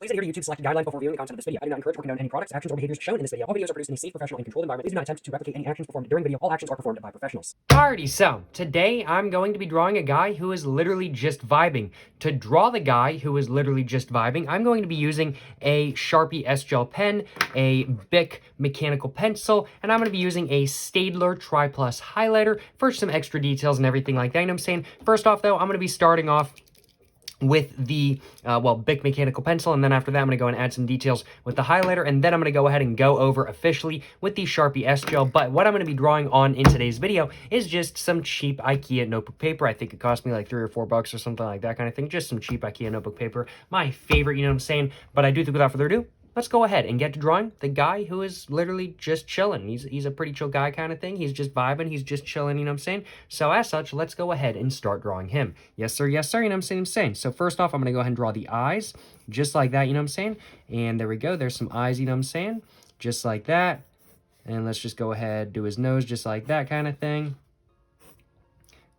Please adhere to YouTube's selected guidelines before viewing the content of this video. I do not encourage or condone any products, actions, or behaviors shown in this video. All videos are produced in a safe, professional, and controlled environment. Please do not attempt to replicate any actions performed during the video. All actions are performed by professionals. Alrighty, so today I'm going to be drawing a guy who is literally just vibing. To draw the guy who is literally just vibing, I'm going to be using a Sharpie S-Gel pen, a Bic mechanical pencil, and I'm going to be using a Staedtler Tri-Plus highlighter for some extra details and everything like that. You know what I'm saying? First off, though, I'm going to be starting off with the, Bic mechanical pencil, and then after that, I'm going to go and add some details with the highlighter, and then I'm going to go ahead and go over officially with the Sharpie S-Gel. But what I'm going to be drawing on in today's video is just some cheap IKEA notebook paper. I think it cost me like $3 or $4 or something like that kind of thing. Just some cheap IKEA notebook paper. My favorite, you know what I'm saying? But I do think without further ado, let's go ahead and get to drawing the guy who is literally just chilling. He's a pretty chill guy kind of thing. He's just vibing. He's just chilling, you know what I'm saying? So as such, let's go ahead and start drawing him. Yes, sir. Yes, sir. You know what I'm saying? So first off, I'm going to go ahead and draw the eyes just like that, you know what I'm saying? And there we go. There's some eyes, you know what I'm saying? Just like that. And let's just go ahead, do his nose just like that kind of thing.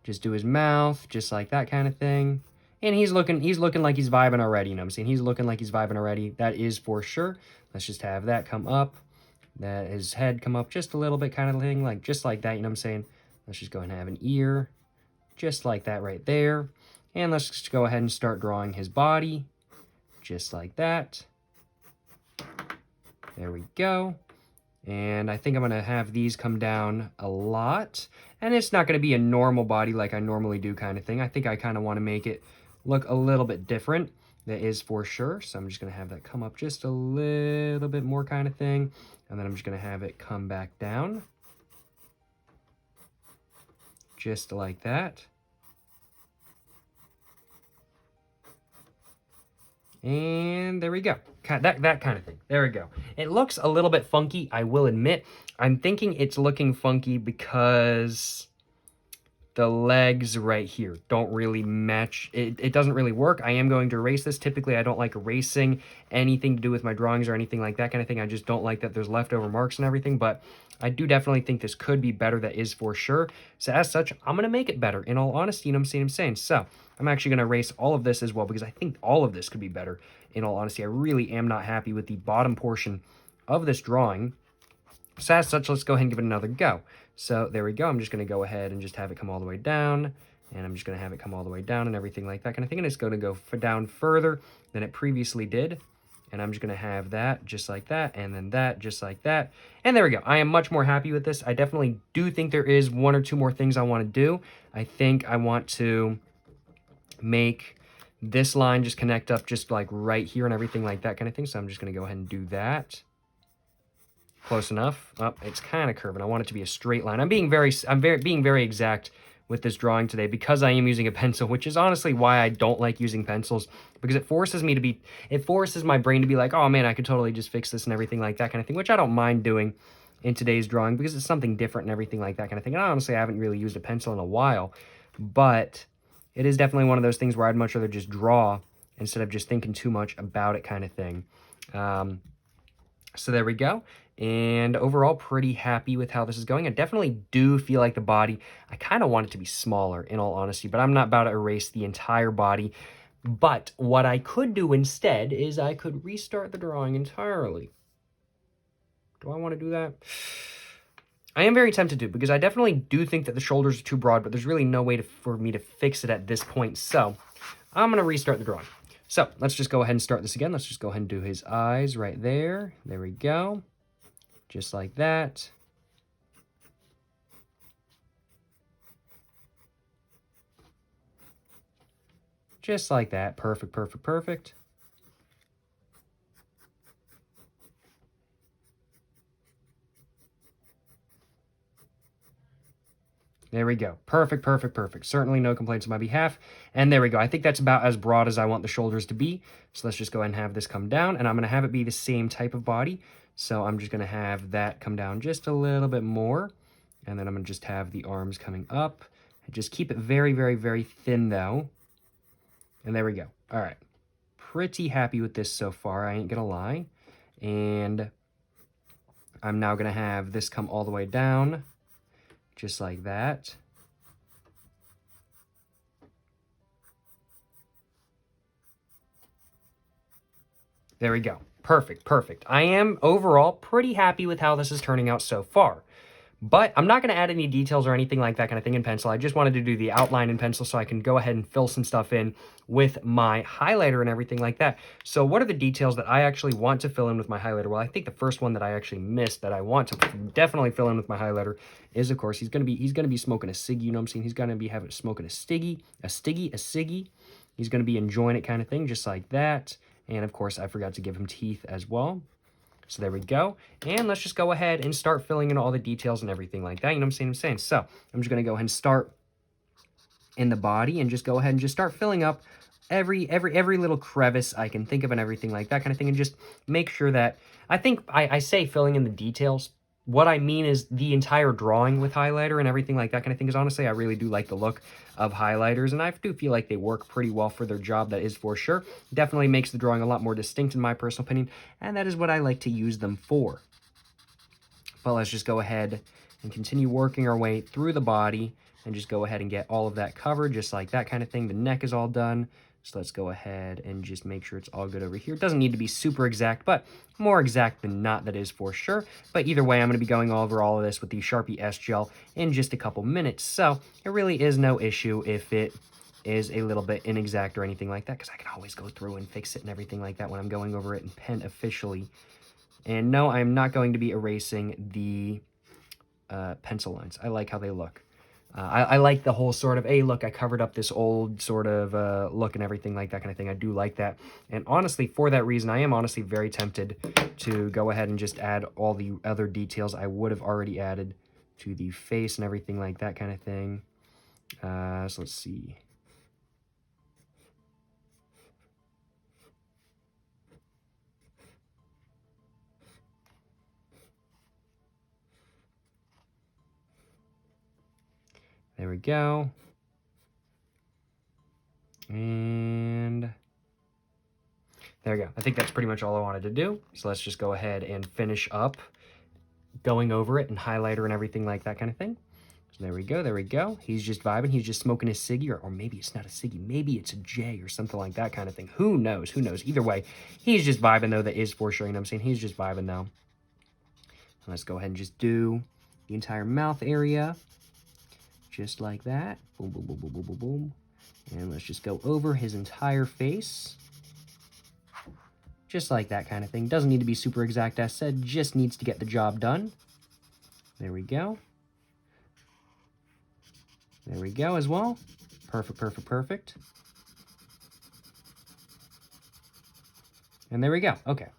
Just do his mouth just like that kind of thing. And he's looking like he's vibing already, you know what I'm saying? He's looking like he's vibing already. That is for sure. Let's just have that come up. That his head come up just a little bit kind of thing, like just like that, you know what I'm saying? Let's just go ahead and have an ear just like that right there. And let's just go ahead and start drawing his body just like that. There we go. And I think I'm going to have these come down a lot. And it's not going to be a normal body like I normally do kind of thing. I think I kind of want to make it look a little bit different. That is for sure. So I'm just going to have that come up just a little bit more kind of thing. And then I'm just going to have it come back down. Just like that. And there we go. That kind of thing. There we go. It looks a little bit funky, I will admit. I'm thinking it's looking funky because the legs right here don't really match. It doesn't really work. I am going to erase this. Typically, I don't like erasing anything to do with my drawings or anything like that kind of thing. I just don't like that there's leftover marks and everything, but I do definitely think this could be better. That is for sure. So as such, I'm going to make it better. In all honesty, you know what I'm saying? So I'm actually going to erase all of this as well because I think all of this could be better. In all honesty, I really am not happy with the bottom portion of this drawing. So as such, let's go ahead and give it another go. So there we go. I'm just going to go ahead and just have it come all the way down. And I'm just going to have it come all the way down and everything like that kind of thing. And it's going to go down further than it previously did. And I'm just going to have that just like that. And then that just like that. And there we go. I am much more happy with this. I definitely do think there is one or two more things I want to do. I think I want to make this line just connect up just like right here and everything like that kind of thing. So I'm just going to go ahead and do that. Close enough. Oh, it's kind of curving. I want it to be a straight line. I'm being very exact with this drawing today because I am using a pencil, which is honestly why I don't like using pencils, because it forces my brain to be like, oh man, I could totally just fix this and everything like that kind of thing, which I don't mind doing in today's drawing because it's something different and everything like that kind of thing. And honestly, I haven't really used a pencil in a while, but it is definitely one of those things where I'd much rather just draw instead of just thinking too much about it kind of thing. So there we go. And overall, pretty happy with how this is going. I definitely do feel like the body, I kind of want it to be smaller, in all honesty, but I'm not about to erase the entire body. But what I could do instead is I could restart the drawing entirely. Do I want to do that? I am very tempted to, because I definitely do think that the shoulders are too broad, but there's really no way for me to fix it at this point. So I'm going to restart the drawing. So let's just go ahead and start this again. Let's just go ahead and do his eyes right there. There we go. Just like that. Just like that. Perfect, perfect, perfect. There we go. Perfect, perfect, perfect. Certainly no complaints on my behalf. And there we go. I think that's about as broad as I want the shoulders to be. So let's just go ahead and have this come down. And I'm going to have it be the same type of body. So I'm just going to have that come down just a little bit more. And then I'm going to just have the arms coming up. Just keep it very, very, very thin though. And there we go. All right. Pretty happy with this so far. I ain't going to lie. And I'm now going to have this come all the way down. Just like that. There we go. Perfect, perfect. I am overall pretty happy with how this is turning out so far. But I'm not going to add any details or anything like that kind of thing in pencil. I just wanted to do the outline in pencil so I can go ahead and fill some stuff in with my highlighter and everything like that. So what are the details that I actually want to fill in with my highlighter? Well, I think the first one that I actually missed that I want to definitely fill in with my highlighter is, of course, he's going to be smoking a ciggy, you know what I'm saying? He's going to be smoking a ciggy. He's going to be enjoying it kind of thing, just like that. And of course, I forgot to give him teeth as well. So there we go. And let's just go ahead and start filling in all the details and everything like that. You know what I'm saying? So I'm just going to go ahead and start in the body and just go ahead and just start filling up every little crevice I can think of and everything like that kind of thing. And just make sure that, I say filling in the details. What I mean is the entire drawing with highlighter and everything like that kind of thing, because honestly, I really do like the look of highlighters, and I do feel like they work pretty well for their job, that is for sure. Definitely makes the drawing a lot more distinct in my personal opinion, and that is what I like to use them for. But let's just go ahead and continue working our way through the body and just go ahead and get all of that covered, just like that kind of thing. The neck is all done. So let's go ahead and just make sure it's all good over here. It doesn't need to be super exact, but more exact than not, that is for sure. But either way, I'm going to be going over all of this with the Sharpie S gel in just a couple minutes. So it really is no issue if it is a little bit inexact or anything like that, because I can always go through and fix it and everything like that when I'm going over it in pen officially. And no, I'm not going to be erasing the pencil lines. I like how they look. I like the whole sort of, hey, look, I covered up this old sort of look and everything like that kind of thing. I do like that. And honestly, for that reason, I am honestly very tempted to go ahead and just add all the other details I would have already added to the face and everything like that kind of thing. So let's see. There we go. And there we go. I think that's pretty much all I wanted to do. So let's just go ahead and finish up going over it and highlighter and everything like that kind of thing. So there we go, there we go. He's just vibing. He's just smoking his ciggy, or maybe it's not a ciggy. Maybe it's a J or something like that kind of thing. Who knows? Who knows? Either way, he's just vibing, though. That is for sure. You know what I'm saying? He's just vibing, though. Let's go ahead and just do the entire mouth area. Just like that. Boom, boom, boom, boom, boom, boom, boom. And let's just go over his entire face. Just like that kind of thing. Doesn't need to be super exact, as said. Just needs to get the job done. There we go. There we go as well. Perfect, perfect, perfect. And there we go. Okay.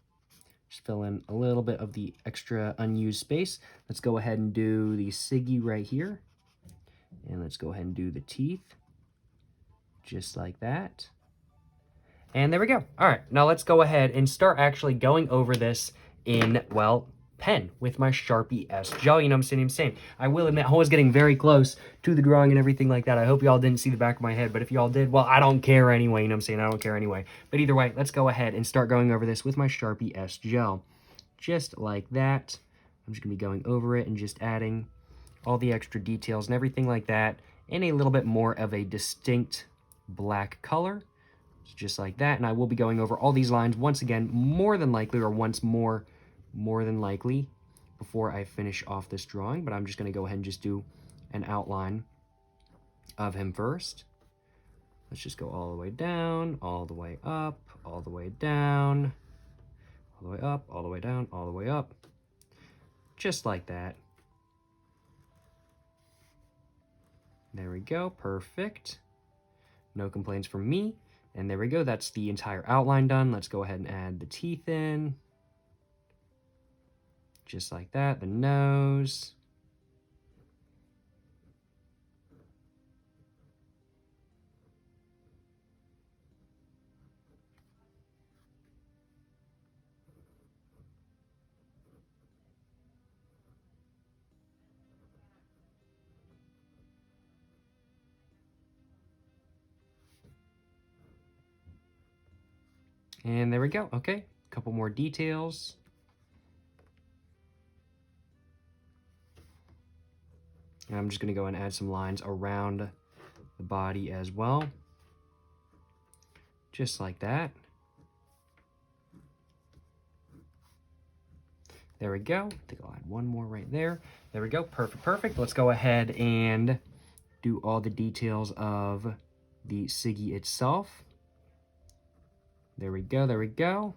Just fill in a little bit of the extra unused space. Let's go ahead and do the ciggy right here. And let's go ahead and do the teeth. Just like that. And there we go. All right, now let's go ahead and start actually going over this in, well, pen with my Sharpie S gel. You know what I'm saying? I will admit, I was getting very close to the drawing and everything like that. I hope y'all didn't see the back of my head, but if y'all did, well, I don't care anyway. You know what I'm saying? I don't care anyway. But either way, let's go ahead and start going over this with my Sharpie S gel. Just like that. I'm just going to be going over it and just adding all the extra details and everything like that in a little bit more of a distinct black color. Just like that, and I will be going over all these lines once again, more than likely, or once more than likely, before I finish off this drawing. But I'm just going to go ahead and just do an outline of him first. Let's just go all the way down, all the way up, all the way down, all the way up, all the way down, all the way up, just like that. There we go, perfect. No complaints from me. And there we go, that's the entire outline done. Let's go ahead and add the teeth in. Just like that, the nose. And there we go, okay. A couple more details. And I'm just gonna go and add some lines around the body as well. Just like that. There we go. I think I'll add one more right there. There we go. Perfect, perfect. Let's go ahead and do all the details of the Siggy itself. There we go, there we go.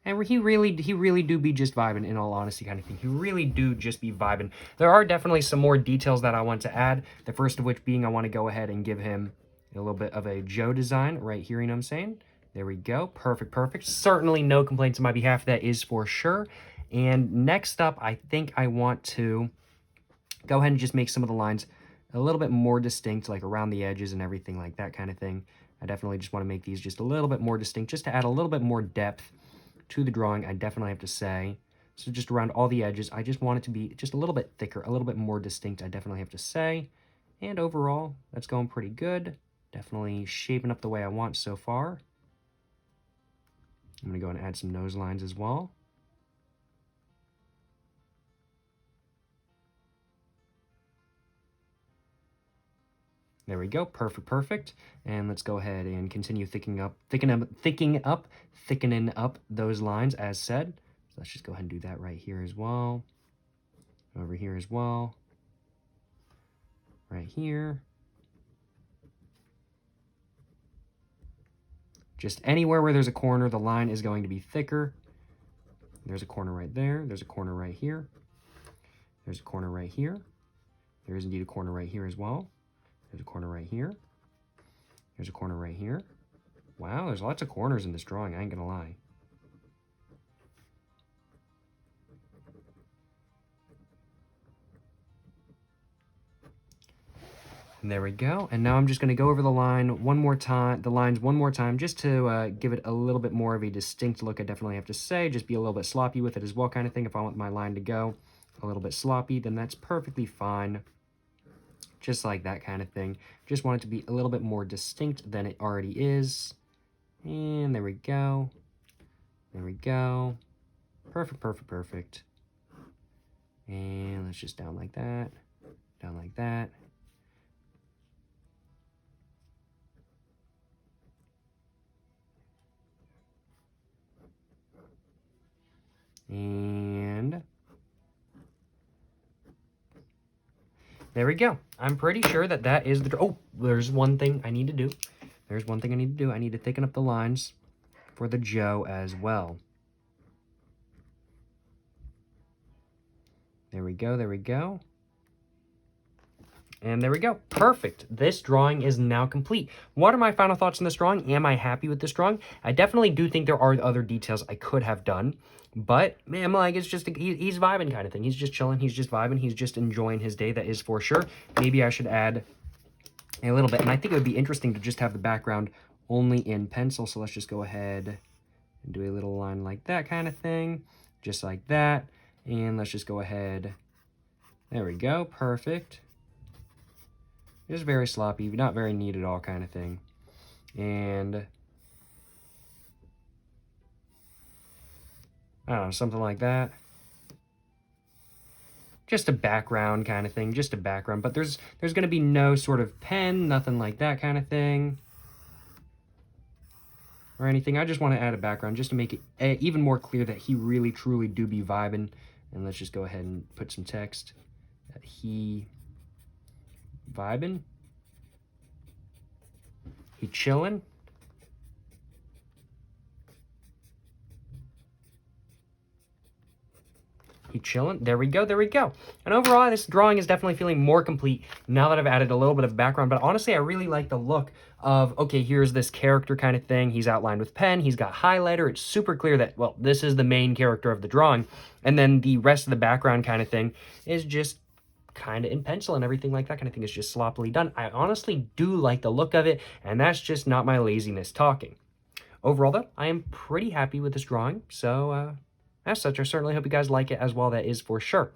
And he really do be just vibing, in all honesty, kind of thing. He really do just be vibing. There are definitely some more details that I want to add. The first of which being I want to go ahead and give him a little bit of a Joe design right here, you know what I'm saying? There we go. Perfect, perfect. Certainly no complaints on my behalf. That is for sure. And next up, I think I want to go ahead and just make some of the lines a little bit more distinct, like around the edges and everything like that kind of thing. I definitely just want to make these just a little bit more distinct, just to add a little bit more depth to the drawing, I definitely have to say. So just around all the edges, I just want it to be just a little bit thicker, a little bit more distinct, I definitely have to say. And overall, that's going pretty good. Definitely shaping up the way I want so far. I'm going to go and add some nose lines as well. There we go, perfect, perfect. And let's go ahead and continue thickening up those lines as said. So let's just go ahead and do that right here as well. Over here as well. Right here. Just anywhere where there's a corner, the line is going to be thicker. There's a corner right there. There's a corner right here. There's a corner right here. There is indeed a corner right here as well. There's a corner right here. There's a corner right here. Wow, there's lots of corners in this drawing, I ain't gonna lie. And there we go. And now I'm just gonna go over the lines one more time, just to give it a little bit more of a distinct look, I definitely have to say. Just be a little bit sloppy with it as well, kind of thing. If I want my line to go a little bit sloppy, then that's perfectly fine. Just like that kind of thing. Just want it to be a little bit more distinct than it already is. And there we go. There we go. Perfect, perfect, perfect. And let's just down like that. Down like that. And there we go. I'm pretty sure that that is the... Oh, there's one thing I need to do. There's one thing I need to do. I need to thicken up the lines for the Joe as well. There we go. There we go. And there we go. Perfect. This drawing is now complete. What are my final thoughts on this drawing? Am I happy with this drawing? I definitely do think there are other details I could have done. But, man, like, it's just, he's vibing kind of thing. He's just chilling. He's just vibing. He's just enjoying his day. That is for sure. Maybe I should add a little bit. And I think it would be interesting to just have the background only in pencil. So let's just go ahead and do a little line like that kind of thing. Just like that. And let's just go ahead. There we go. Perfect. Just very sloppy. Not very neat at all kind of thing. And... I don't know, something like that. Just a background kind of thing, just a background. But there's going to be no sort of pen, nothing like that kind of thing. Or anything. I just want to add a background just to make it even more clear that he really, truly do be vibing. And let's just go ahead and put some text. That he vibing. He chillin'. He chilling. There we go. There we go. And overall, this drawing is definitely feeling more complete now that I've added a little bit of background. But honestly, I really like the look of, okay, here's this character kind of thing. He's outlined with pen. He's got highlighter. It's super clear that, well, this is the main character of the drawing. And then the rest of the background kind of thing is just kind of in pencil and everything like that kind of thing is just sloppily done. I honestly do like the look of it. And that's just not my laziness talking. Overall, though, I am pretty happy with this drawing. So, as such, I certainly hope you guys like it as well, that is for sure.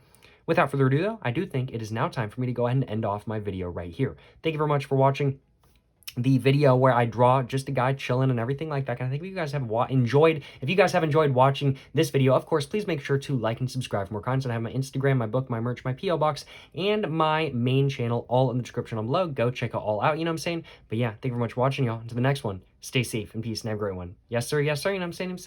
Without further ado, though, I do think it is now time for me to go ahead and end off my video right here. Thank you very much for watching the video where I draw just a guy chilling and everything like that kind of thing. If you guys have enjoyed watching this video, of course, please make sure to like and subscribe for more content. I have my Instagram, my book, my merch, my P.O. box, and my main channel all in the description down below. Go check it all out, you know what I'm saying? But yeah, thank you very much for watching, y'all. Until the next one, stay safe and peace and have a great one. Yes, sir, you know what I'm saying?